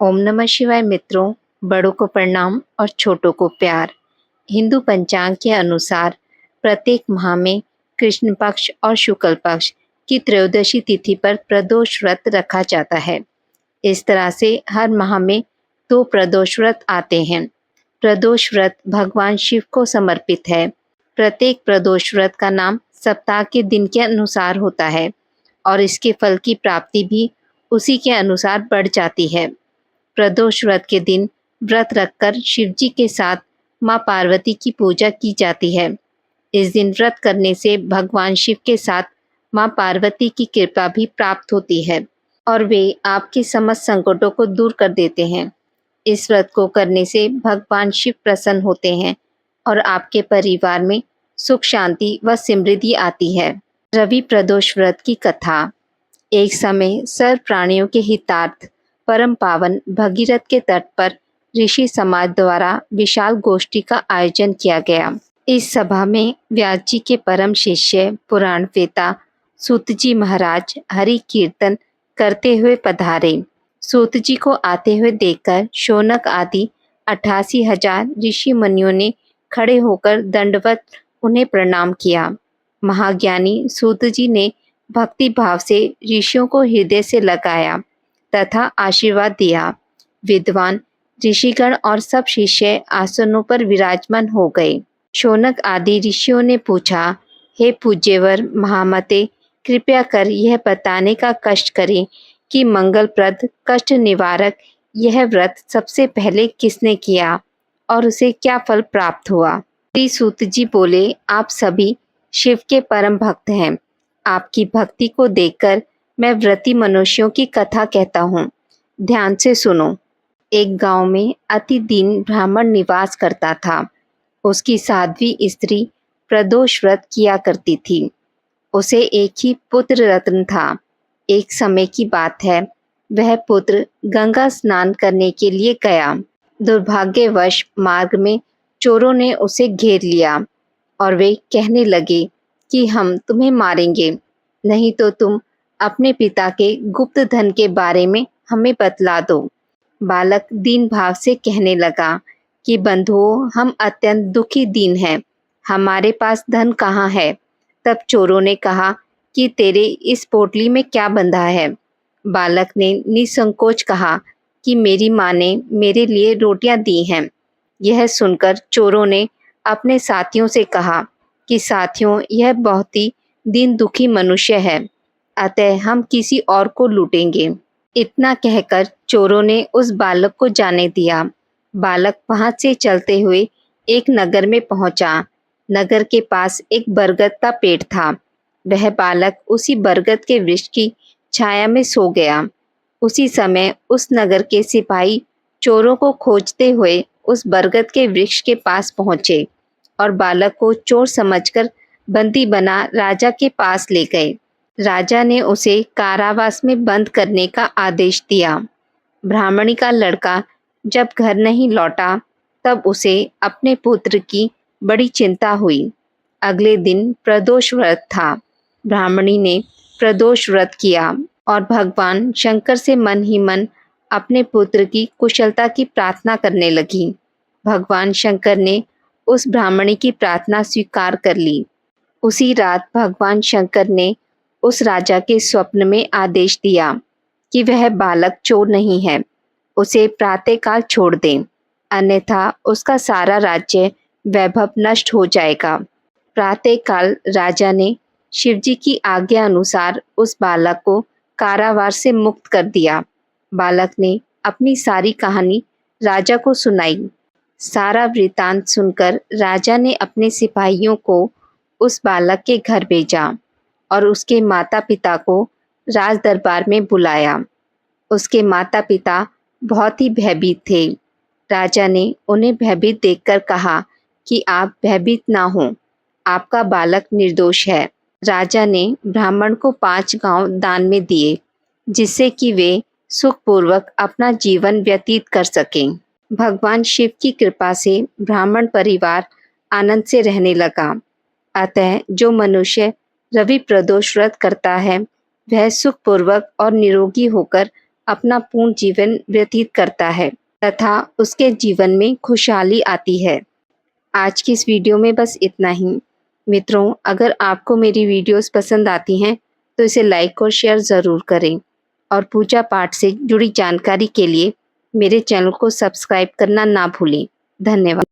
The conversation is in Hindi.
ओम नमः शिवाय मित्रों, बड़ों को प्रणाम और छोटों को प्यार। हिंदू पंचांग के अनुसार प्रत्येक माह में कृष्ण पक्ष और शुक्ल पक्ष की त्रयोदशी तिथि पर प्रदोष व्रत रखा जाता है। इस तरह से हर माह में 2 प्रदोष व्रत आते हैं। प्रदोष व्रत भगवान शिव को समर्पित है। प्रत्येक प्रदोष व्रत का नाम सप्ताह के दिन के अनुसार होता है और इसके फल की प्राप्ति भी उसी के अनुसार बढ़ जाती है। प्रदोष व्रत के दिन व्रत रखकर शिव जी के साथ माँ पार्वती की पूजा की जाती है। इस दिन व्रत करने से भगवान शिव के साथ माँ पार्वती की कृपा भी प्राप्त होती है और वे आपके समस्त संकटों को दूर कर देते हैं। इस व्रत को करने से भगवान शिव प्रसन्न होते हैं और आपके परिवार में सुख शांति व समृद्धि आती है। रवि प्रदोष व्रत की कथा। एक समय सर्व प्राणियों के हितार्थ परम पावन भगीरथ के तट पर ऋषि समाज द्वारा विशाल गोष्ठी का आयोजन किया गया। इस सभा में व्यास जी के परम शिष्य पुराण वेता सूत जी महाराज हरि कीर्तन करते हुए पधारे। सूत जी को आते हुए देखकर शौनक आदि 88,000 ऋषि मुनियों ने खड़े होकर दंडवत उन्हें प्रणाम किया। महाज्ञानी सूत जी ने भक्ति भाव से ऋषियों को हृदय से लगाया तथा आशीर्वाद दिया। विद्वान ऋषिगण और सब शिष्य आसनों पर विराजमान हो गए। शौनक आदि ऋषियों ने पूछा, हे पूज्यवर महामते, कृपया कर यह बताने का कष्ट करें कि मंगलप्रद कष्ट निवारक यह व्रत सबसे पहले किसने किया और उसे क्या फल प्राप्त हुआ। श्री सूत जी बोले, आप सभी शिव के परम भक्त हैं। आपकी भक्ति को देखकर मैं व्रती मनुष्यों की कथा कहता हूँ। ध्यान से सुनो। एक गांव में अति दीन ब्राह्मण निवास करता था। उसकी साध्वी स्त्री प्रदोष व्रत किया करती थी। उसे एक ही पुत्र रत्न था। एक समय की बात है, वह पुत्र गंगा स्नान करने के लिए गया। दुर्भाग्यवश मार्ग में चोरों ने उसे घेर लिया और वे कहने लगे कि हम तुम्हें मारेंगे, नहीं तो तुम अपने पिता के गुप्त धन के बारे में हमें बतला दो। बालक दीन भाव से कहने लगा कि बंधुओं, हम अत्यंत दुखी दीन हैं, हमारे पास धन कहाँ है। तब चोरों ने कहा कि तेरे इस पोटली में क्या बंधा है। बालक ने निसंकोच कहा कि मेरी माँ ने मेरे लिए रोटियां दी हैं। यह सुनकर चोरों ने अपने साथियों से कहा कि साथियों, यह बहुत ही दीन दुखी मनुष्य है, अतः हम किसी और को लूटेंगे। इतना कहकर चोरों ने उस बालक को जाने दिया। बालक वहां से चलते हुए एक नगर में पहुंचा। नगर के पास एक बरगद का पेड़ था। वह बालक उसी बरगद के वृक्ष की छाया में सो गया। उसी समय उस नगर के सिपाही चोरों को खोजते हुए उस बरगद के वृक्ष के पास पहुंचे और बालक को चोर समझकर बंदी बना राजा के पास ले गए। राजा ने उसे कारावास में बंद करने का आदेश दिया। ब्राह्मणी का लड़का जब घर नहीं लौटा तब उसे अपने पुत्र की बड़ी चिंता हुई। अगले दिन प्रदोष व्रत था। ब्राह्मणी ने प्रदोष व्रत किया और भगवान शंकर से मन ही मन अपने पुत्र की कुशलता की प्रार्थना करने लगी। भगवान शंकर ने उस ब्राह्मणी की प्रार्थना स्वीकार कर ली। उसी रात भगवान शंकर ने उस राजा के स्वप्न में आदेश दिया कि वह बालक चोर नहीं है, उसे प्रातःकाल छोड़ दें, अन्यथा उसका सारा राज्य वैभव नष्ट हो जाएगा। प्रातःकाल राजा ने शिवजी की आज्ञा अनुसार उस बालक को कारावास से मुक्त कर दिया। बालक ने अपनी सारी कहानी राजा को सुनाई। सारा वृतांत सुनकर राजा ने अपने सिपाहियों को उस बालक के घर भेजा और उसके माता पिता को राज दरबार में बुलाया। उसके माता पिता बहुत ही भयभीत थे। राजा ने उन्हें भयभीत देखकर कहा कि आप भयभीत ना हो, आपका बालक निर्दोष है। राजा ने ब्राह्मण को 5 गांव दान में दिए, जिससे कि वे सुखपूर्वक अपना जीवन व्यतीत कर सकें। भगवान शिव की कृपा से ब्राह्मण परिवार आनंद से रहने लगा। अतः जो मनुष्य रवि प्रदोष व्रत करता है, वह सुखपूर्वक और निरोगी होकर अपना पूर्ण जीवन व्यतीत करता है तथा उसके जीवन में खुशहाली आती है। आज की इस वीडियो में बस इतना ही। मित्रों, अगर आपको मेरी वीडियोस पसंद आती हैं तो इसे लाइक और शेयर ज़रूर करें और पूजा पाठ से जुड़ी जानकारी के लिए मेरे चैनल को सब्सक्राइब करना ना भूलें। धन्यवाद।